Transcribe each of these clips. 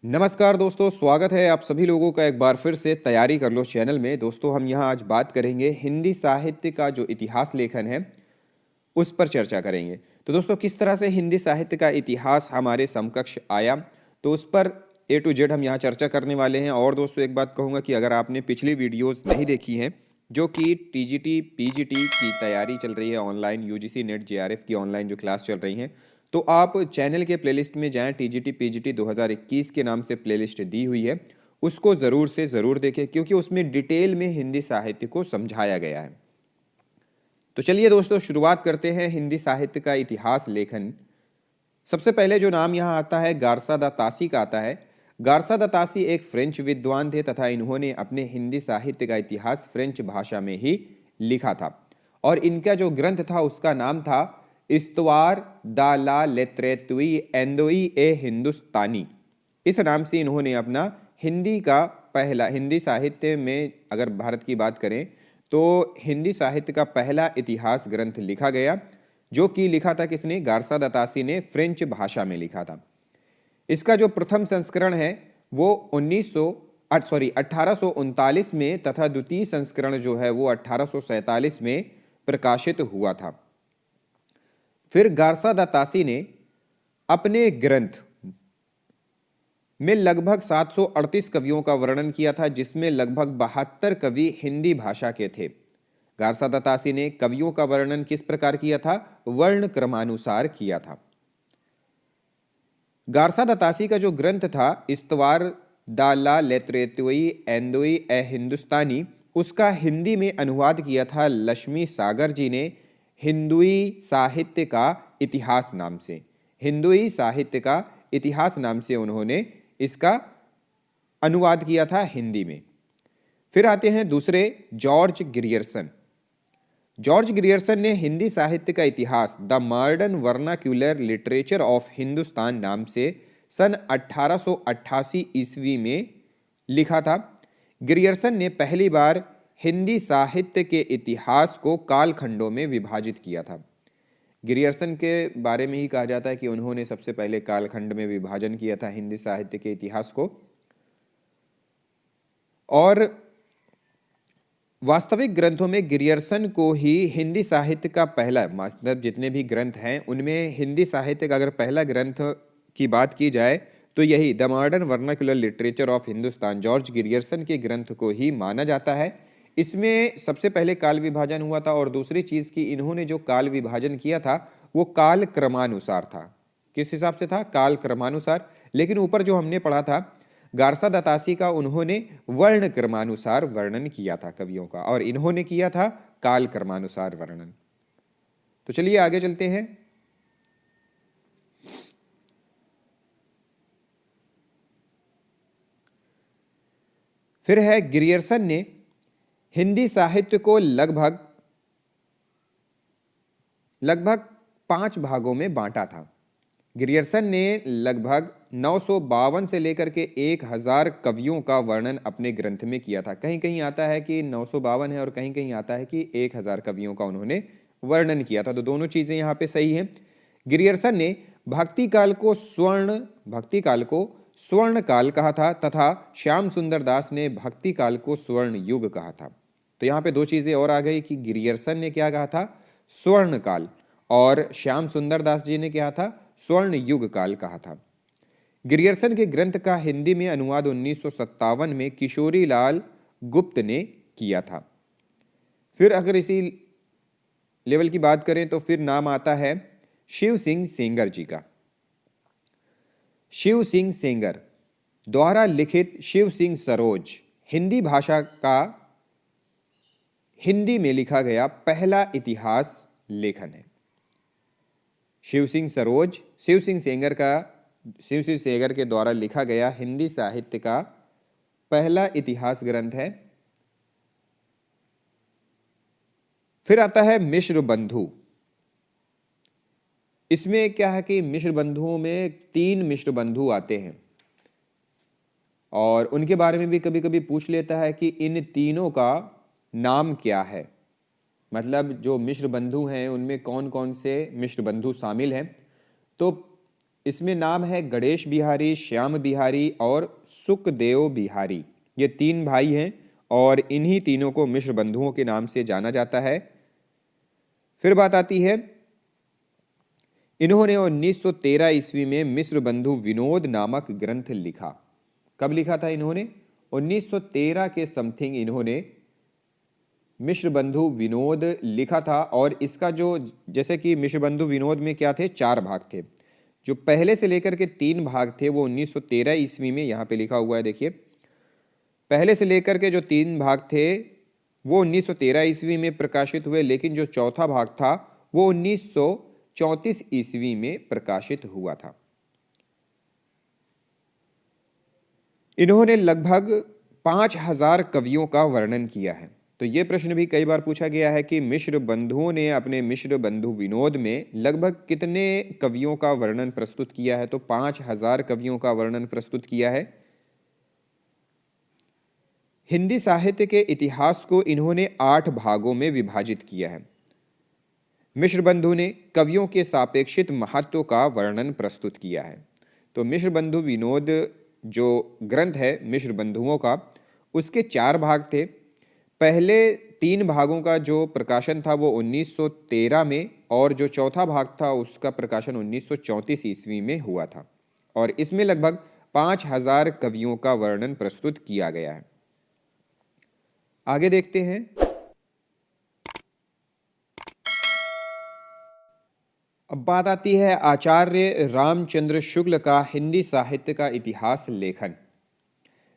नमस्कार दोस्तों, स्वागत है आप सभी लोगों का एक बार फिर से तैयारी कर लो चैनल में। दोस्तों हम यहाँ आज बात करेंगे हिंदी साहित्य का जो इतिहास लेखन है उस पर चर्चा करेंगे। तो दोस्तों किस तरह से हिंदी साहित्य का इतिहास हमारे समकक्ष आया, तो उस पर ए टू जेड हम यहाँ चर्चा करने वाले हैं। और दोस्तों एक बात कहूँगा कि अगर आपने पिछली वीडियोज़ नहीं देखी हैं जो कि टीजीटी पीजीटी की तैयारी चल रही है ऑनलाइन, यूजीसी नेट जेआरएफ की ऑनलाइन जो क्लास चल रही हैं, तो आप चैनल के प्लेलिस्ट में जाएं। टीजीटी पीजीटी 2021 के नाम से प्लेलिस्ट दी हुई है, उसको ज़रूर से ज़रूर देखें क्योंकि उसमें डिटेल में हिंदी साहित्य को समझाया गया है। तो चलिए दोस्तों शुरुआत करते हैं हिंदी साहित्य का इतिहास लेखन। सबसे पहले जो नाम यहाँ आता है गारसा दा तासी का आता है। गारसा दा तासी एक फ्रेंच विद्वान थे तथा इन्होंने अपने हिंदी साहित्य का इतिहास फ्रेंच भाषा में ही लिखा था और इनका जो ग्रंथ था उसका नाम था इस्तवार दा ला लेत्रेतुई एंदोई ए हिंदुस्तानी। इस नाम से इन्होंने अपना हिंदी का पहला, हिंदी साहित्य में अगर भारत की बात करें तो हिंदी साहित्य का पहला इतिहास ग्रंथ लिखा गया, जो कि लिखा था किसने? गारसा दा तासी ने फ्रेंच भाषा में लिखा था। इसका जो प्रथम संस्करण है वो 1839 में तथा द्वितीय संस्करण जो है वो 1847 में प्रकाशित हुआ था। फिर गारसा दा तासी ने अपने ग्रंथ में लगभग 738 कवियों का वर्णन किया था, जिसमें लगभग 72 कवि हिंदी भाषा के थे। गारसा दा तासी ने कवियों का वर्णन किस प्रकार किया था? वर्ण क्रमानुसार किया था। गारसा दा तासी का जो ग्रंथ था इस्तवार दा ला लेत्रेतुई एंदोई ए हिंदुस्तानी, उसका हिंदी में अनुवाद किया था लक्ष्मी सागर जी ने हिंदुई साहित्य का इतिहास नाम से। हिंदुई साहित्य का इतिहास नाम से उन्होंने इसका अनुवाद किया था हिंदी में। फिर आते हैं दूसरे, जॉर्ज ग्रियर्सन। जॉर्ज ग्रियर्सन ने हिंदी साहित्य का इतिहास the modern vernacular literature of Hindustan नाम से सन 1888 ईस्वी में लिखा था। ग्रियर्सन ने पहली बार हिंदी साहित्य के इतिहास को कालखंडों में विभाजित किया था। ग्रियर्सन के बारे में ही कहा जाता है कि उन्होंने सबसे पहले कालखंड में विभाजन किया था हिंदी साहित्य के इतिहास को। और वास्तविक ग्रंथों में ग्रियर्सन को ही हिंदी साहित्य का पहला, मतलब जितने भी ग्रंथ हैं उनमें हिंदी साहित्य का अगर पहला ग्रंथ की बात की जाए तो यही the modern vernacular literature of Hindustan George Grierson के ग्रंथ को ही माना जाता है। इसमें सबसे पहले काल विभाजन हुआ था और दूसरी चीज़ की इन्होंने जो काल विभाजन किया था वो काल क्रमानुसार था। किस हिसाब से था? काल क्रमानुसार। लेकिन ऊपर जो हमने पढ़ा था गारसा दा तासी का, उन्होंने वर्ण क्रमानुसार वर्णन किया था कवियों का और इन्होंने किया था काल क्रमानुसार वर्णन। तो चलिए आगे चलते हैं। फिर है ग्रियर्सन ने हिंदी साहित्य को लगभग 5 भागों में बांटा था। ग्रियर्सन ने लगभग 952 से लेकर के 1000 कवियों का वर्णन अपने ग्रंथ में किया था। कहीं कहीं आता है कि 952 है और कहीं कहीं आता है कि 1000 कवियों का उन्होंने वर्णन किया था, तो दोनों चीज़ें यहाँ पे सही हैं। ग्रियर्सन ने भक्ति काल को स्वर्ण काल कहा था तथा श्याम सुंदर दास ने भक्ति काल को स्वर्ण युग कहा था। तो यहाँ पे दो चीज़ें और आ गई कि ग्रियर्सन ने क्या कहा था? स्वर्ण काल, और श्याम सुंदर दास जी ने क्या था? स्वर्ण युग काल कहा था। ग्रियर्सन के ग्रंथ का हिंदी में अनुवाद 1957 में किशोरी लाल गुप्त ने किया था। फिर अगर इसी लेवल की बात करें तो फिर नाम आता है शिव सिंह सेंगर जी का। शिव सिंह सेंगर द्वारा लिखित शिव सिंह सरोज हिंदी भाषा का हिंदी में लिखा गया पहला इतिहास लेखन है। शिव सिंह सरोज शिव सिंह सेंगर के द्वारा लिखा गया हिंदी साहित्य का पहला इतिहास ग्रंथ है। फिर आता है मिश्र बंधु। इसमें क्या है कि मिश्र बंधुओं में 3 मिश्र बंधु आते हैं और उनके बारे में भी कभी कभी पूछ लेता है कि इन तीनों का नाम क्या है, मतलब जो मिश्र बंधु हैं उनमें कौन कौन से मिश्र बंधु शामिल हैं। तो इसमें नाम है गणेश बिहारी, श्याम बिहारी और सुखदेव बिहारी। ये तीन भाई हैं और इन्हीं तीनों को मिश्र बंधुओं के नाम से जाना जाता है। फिर बात आती है, इन्होंने 1913 ईस्वी में मिश्र बंधु विनोद नामक ग्रंथ लिखा। कब लिखा था इन्होंने? 1913 के समथिंग इन्होंने मिश्र बंधु विनोद लिखा था। और इसका जो, जैसे कि मिश्र बंधु विनोद में क्या थे, 4 भाग थे। जो पहले से लेकर के 3 भाग थे वो 1913 ईस्वी में, यहाँ पे लिखा हुआ है देखिए, पहले से लेकर के जो 3 भाग थे वो 1913 ईस्वी में प्रकाशित हुए, लेकिन जो चौथा भाग था वो 1934 ईस्वी में प्रकाशित हुआ था। इन्होंने लगभग 5000 कवियों का वर्णन किया है। तो ये प्रश्न भी कई बार पूछा गया है कि मिश्र बंधुओं ने अपने मिश्र बंधु विनोद में लगभग कितने कवियों का वर्णन प्रस्तुत किया है? तो 5000 कवियों का वर्णन प्रस्तुत किया है। हिंदी साहित्य के इतिहास को इन्होंने 8 भागों में विभाजित किया है। मिश्र बंधु ने कवियों के सापेक्षित महत्व का वर्णन प्रस्तुत किया है। तो मिश्र बंधु विनोद जो ग्रंथ है मिश्र बंधुओं का, उसके 4 भाग थे। पहले 3 भागों का जो प्रकाशन था वो 1913 में, और जो चौथा भाग था उसका प्रकाशन 1934 ईस्वी में हुआ था। और इसमें लगभग 5000 कवियों का वर्णन प्रस्तुत किया गया है। आगे देखते हैं। अब बात आती है आचार्य रामचंद्र शुक्ल का हिंदी साहित्य का इतिहास लेखन।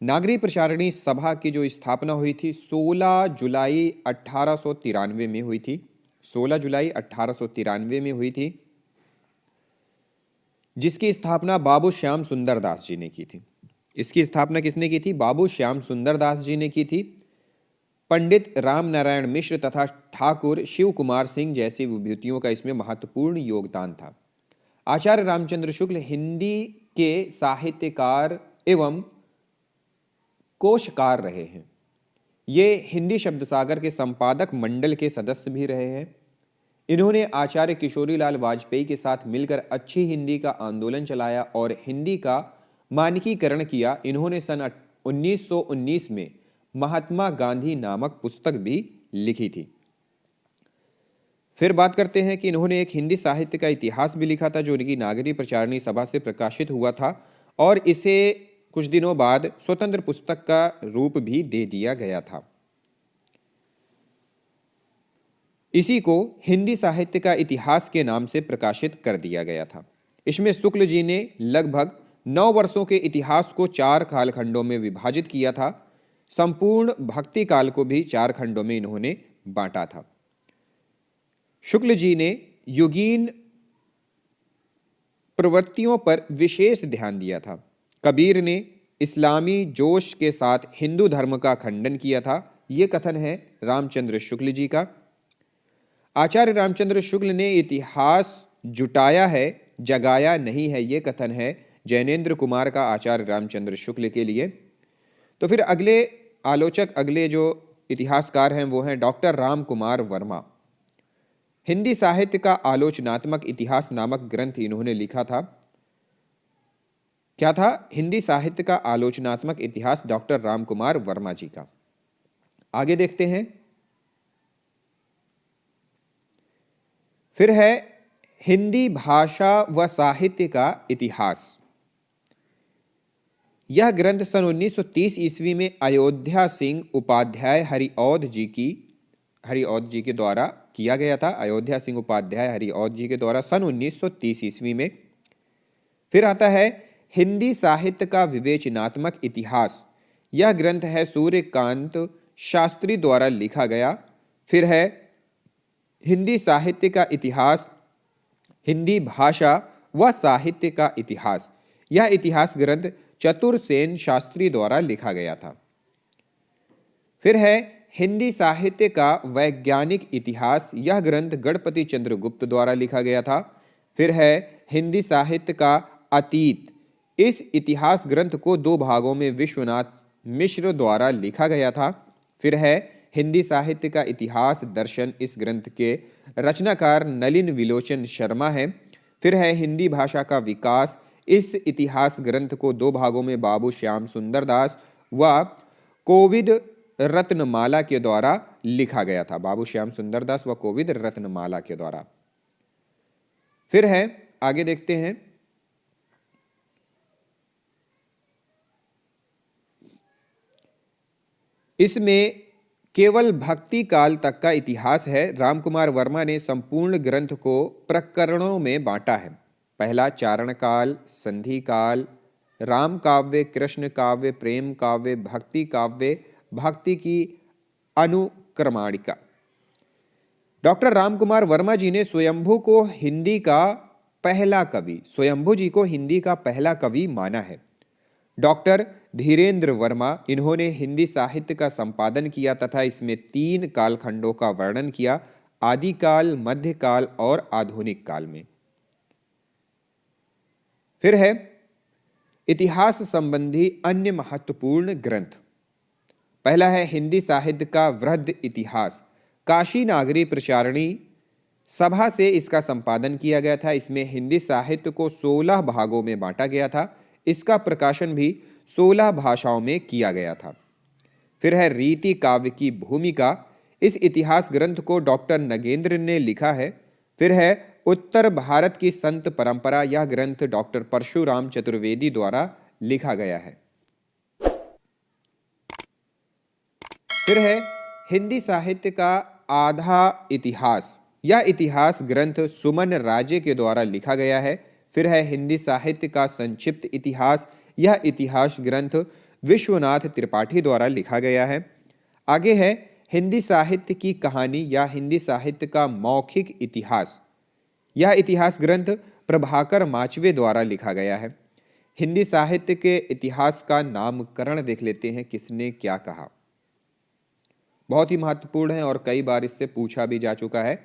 नागरी प्रचारणी सभा की जो स्थापना हुई थी 16 जुलाई 1893 में हुई थी। 16 जुलाई 1893 में हुई थी, जिसकी स्थापना बाबू श्याम सुंदर दास जी ने की थी। इसकी स्थापना किसने की थी? बाबू श्याम सुंदर दास जी ने की थी। पंडित राम नारायण मिश्र तथा ठाकुर शिव कुमार सिंह जैसी विभूतियों का इसमें महत्वपूर्ण योगदान था। आचार्य रामचंद्र शुक्ल हिंदी के साहित्यकार एवं कोशकार रहे हैं। ये हिंदी शब्द सागर के संपादक मंडल के सदस्य भी रहे हैं। इन्होंने आचार्य किशोरीलाल वाजपेयी के साथ मिलकर अच्छी हिंदी का आंदोलन चलाया और हिंदी का मानकीकरण किया। इन्होंने सन 1919 में महात्मा गांधी नामक पुस्तक भी लिखी थी। फिर बात करते हैं कि इन्होंने एक हिंदी साहित्य का इतिहास भी लिखा था जो उनकी नागरी प्रचारणी सभा से प्रकाशित हुआ था, और इसे कुछ दिनों बाद स्वतंत्र पुस्तक का रूप भी दे दिया गया था। इसी को हिंदी साहित्य का इतिहास के नाम से प्रकाशित कर दिया गया था। इसमें शुक्ल जी ने लगभग 9 वर्षों के इतिहास को 4 कालखंडों में विभाजित किया था। संपूर्ण भक्ति काल को भी 4 खंडों में इन्होंने बांटा था। शुक्ल जी ने युगीन प्रवृत्तियों पर विशेष ध्यान दिया था। कबीर ने इस्लामी जोश के साथ हिंदू धर्म का खंडन किया था। यह कथन है रामचंद्र शुक्ल जी का। आचार्य रामचंद्र शुक्ल ने इतिहास जुटाया है, जगाया नहीं है, यह कथन है जैनेन्द्र कुमार का आचार्य रामचंद्र शुक्ल के लिए। तो फिर अगले आलोचक, अगले जो इतिहासकार हैं वो हैं डॉक्टर राम कुमार वर्मा। हिंदी साहित्य का आलोचनात्मक इतिहास नामक ग्रंथ इन्होंने लिखा था। क्या था? हिंदी साहित्य का आलोचनात्मक इतिहास, डॉक्टर राम कुमार वर्मा जी का। आगे देखते हैं। फिर है हिंदी भाषा व साहित्य का इतिहास। यह ग्रंथ सन 1930 ईस्वी में अयोध्या सिंह उपाध्याय हरिऔध जी के द्वारा किया गया था। अयोध्या सिंह उपाध्याय हरिऔध जी के द्वारा सन 1930 ईस्वी में। फिर आता है हिंदी साहित्य का विवेचनात्मक इतिहास। यह ग्रंथ है सूर्यकांत शास्त्री द्वारा लिखा गया। फिर है हिंदी साहित्य का इतिहास, हिंदी भाषा व साहित्य का इतिहास। यह इतिहास ग्रंथ चतुरसेन शास्त्री द्वारा लिखा गया था। फिर है हिंदी साहित्य का वैज्ञानिक इतिहास। यह ग्रंथ गणपति चंद्र गुप्त द्वारा लिखा गया था। फिर है हिंदी साहित्य का अतीत। इस इतिहास ग्रंथ को 2 भागों में विश्वनाथ मिश्र द्वारा लिखा गया था। फिर है हिंदी साहित्य का इतिहास दर्शन। इस ग्रंथ के रचनाकार नलिन विलोचन शर्मा हैं। फिर है हिंदी भाषा का विकास। इस इतिहास ग्रंथ को 2 भागों में बाबू श्याम सुंदर दास व कोविद रत्नमाला के द्वारा लिखा गया था। बाबू श्याम सुंदर दास व कोविद रत्नमाला के द्वारा। फिर है, आगे देखते हैं, इसमें केवल भक्ति काल तक का इतिहास है। रामकुमार वर्मा ने संपूर्ण ग्रंथ को प्रकरणों में बांटा है। पहला चारण काल, संधि काल, राम काव्य, कृष्ण काव्य, प्रेम काव्य, भक्ति काव्य, भक्ति की अनुक्रमणिका। डॉक्टर रामकुमार वर्मा जी ने स्वयंभू को हिंदी का पहला कवि, स्वयंभू जी को हिंदी का पहला कवि माना है। डॉक्टर धीरेन्द्र वर्मा, इन्होंने हिंदी साहित्य का संपादन किया तथा इसमें 3 कालखंडों का वर्णन किया, आदिकाल, मध्यकाल और आधुनिक काल में। फिर है इतिहास संबंधी अन्य महत्वपूर्ण ग्रंथ। पहला है हिंदी साहित्य का वृहद इतिहास। काशी नागरी प्रचारणी सभा से इसका संपादन किया गया था। इसमें हिंदी साहित्य को 16 भागों में बांटा गया था। इसका प्रकाशन भी 16 भाषाओं में किया गया था। फिर है रीति काव्य की भूमिका। इस इतिहास ग्रंथ को डॉक्टर नगेंद्र ने लिखा है। फिर है उत्तर भारत की संत परंपरा। यह ग्रंथ डॉक्टर परशुराम चतुर्वेदी द्वारा लिखा गया है। फिर है हिंदी साहित्य का आधा इतिहास। यह इतिहास ग्रंथ सुमन राजे के द्वारा लिखा गया है। फिर है हिंदी साहित्य का संक्षिप्त इतिहास। यह इतिहास ग्रंथ विश्वनाथ त्रिपाठी द्वारा लिखा गया है। आगे है हिंदी साहित्य की कहानी या हिंदी साहित्य का मौखिक इतिहास। यह इतिहास ग्रंथ प्रभाकर माचवे द्वारा लिखा गया है। हिंदी साहित्य के इतिहास का नामकरण देख लेते हैं, किसने क्या कहा। बहुत ही महत्वपूर्ण है और कई बार इससे पूछा भी जा चुका है।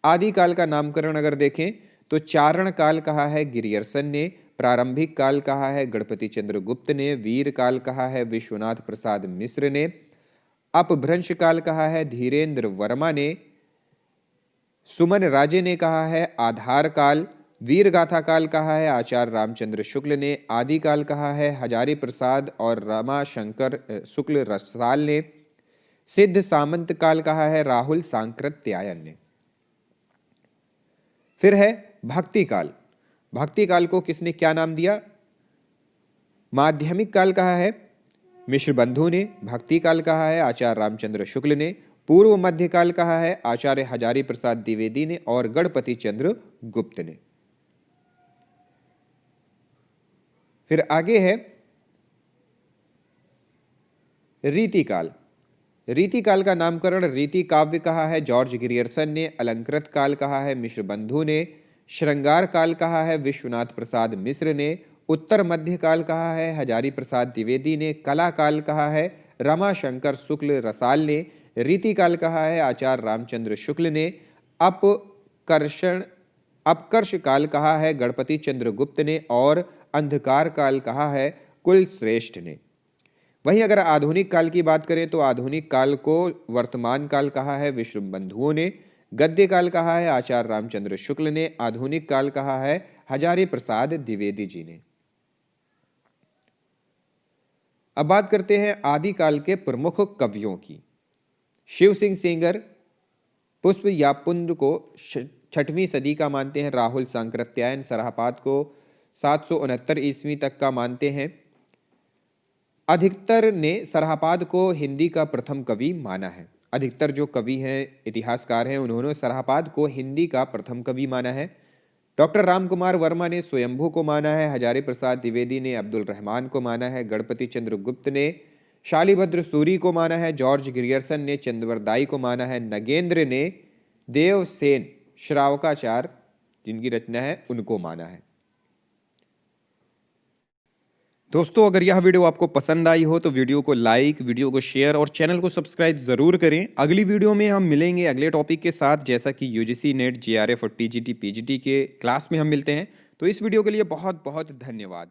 आदिकाल का नामकरण अगर देखें तो चारण काल कहा है गिरियर्सन ने, प्रारंभिक काल कहा है गणपति चंद्र गुप्त ने, वीर काल कहा है विश्वनाथ प्रसाद मिश्र ने, अपभ्रंश काल कहा है धीरेन्द्र वर्मा ने, सुमन राजे ने कहा है आधार काल, वीर गाथा काल कहा है आचार्य रामचंद्र शुक्ल ने, आदि काल कहा है हजारी प्रसाद और रमाशंकर शुक्ल रसाल ने, सिद्ध सामंत काल कहा है राहुल सांकृत्यायन ने। फिर है भक्ति काल। भक्ति काल को किसने क्या नाम दिया? माध्यमिक काल कहा है मिश्र बंधु ने, भक्ति काल कहा है आचार्य रामचंद्र शुक्ल ने, पूर्व मध्य काल कहा है आचार्य हजारी प्रसाद द्विवेदी ने और गणपति चंद्र गुप्त ने। फिर आगे है रीतिकाल। रीतिकाल का नामकरण रीति काव्य कहा है जॉर्ज गिरियर्सन ने, अलंकृत काल कहा है मिश्र बंधु ने, श्रृंगार काल कहा है विश्वनाथ प्रसाद मिश्र ने, उत्तर मध्य काल कहा है हजारी प्रसाद द्विवेदी ने, कला काल कहा है रमाशंकर शुक्ल रसाल ने, रीति काल कहा है आचार्य रामचंद्र शुक्ल ने, अपकर्ष काल कहा है गणपति चंद्र गुप्त ने और अंधकार काल कहा है कुल श्रेष्ठ ने। वहीं अगर आधुनिक काल की बात करें तो आधुनिक काल को वर्तमान काल कहा है विश्व बंधुओं ने, गद्य काल कहा है आचार्य रामचंद्र शुक्ल ने, आधुनिक काल कहा है हजारी प्रसाद द्विवेदी जी ने। अब बात करते हैं आदिकाल के प्रमुख कवियों की। शिव सिंह सेंगर पुष्प या पुंज को 6वीं सदी का मानते हैं, राहुल सांकृत्यायन सरहपाद को 769 ईस्वी तक का मानते हैं। अधिकतर ने सरहपाद को हिंदी का प्रथम कवि माना है। अधिकतर जो कवि हैं, इतिहासकार हैं, उन्होंने सरहपाद को हिंदी का प्रथम कवि माना है। डॉक्टर रामकुमार वर्मा ने स्वयंभू को माना है, हजारी प्रसाद द्विवेदी ने अब्दुल रहमान को माना है, गणपति चंद्र गुप्त ने शालीभद्र सूरी को माना है, जॉर्ज गिरियर्सन ने चंद्रवरदाई को माना है, नगेंद्र ने देवसेन श्रावकाचार्य जिनकी रचना है उनको माना है। दोस्तों, अगर यह वीडियो आपको पसंद आई हो तो वीडियो को लाइक, वीडियो को शेयर और चैनल को सब्सक्राइब जरूर करें। अगली वीडियो में हम मिलेंगे अगले टॉपिक के साथ, जैसा कि यूजीसी नेट, जेआरएफ और टीजीटी पीजीटी के क्लास में हम मिलते हैं। तो इस वीडियो के लिए बहुत बहुत धन्यवाद।